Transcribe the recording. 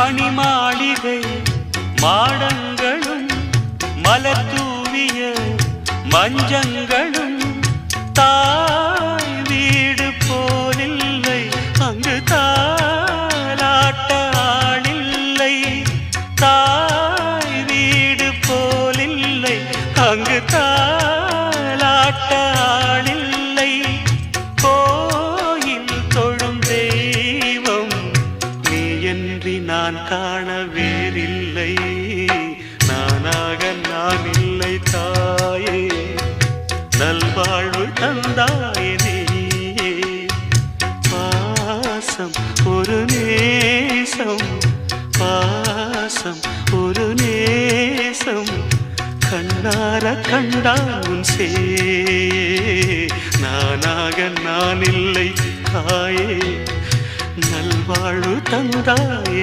மணிமாளிகை மாடங்களும் மலர் தூவிய மஞ்சங்களும் தாய் வீடு போலில்லை, அங்கு தாலாட்ட ஆளில்லை. தாய் வீடு போலில்லை, அங்கு தாலாட்ட ஆளில்லை. கோயில் தொழும் தெய்வம் நீயன்றி நான் காண வேறில்லை. நானாக நான் இல்லை தாயே, நல்வாழ்வு தந்தாயே நீயே. பாசம் ஒரு நேசம், பாசம் ஒரு நேசம், கண்ணார கண்டான் உன் சே. நானாக நான் இல்லை தாயே, நல்வாழ்வு தந்தாயே.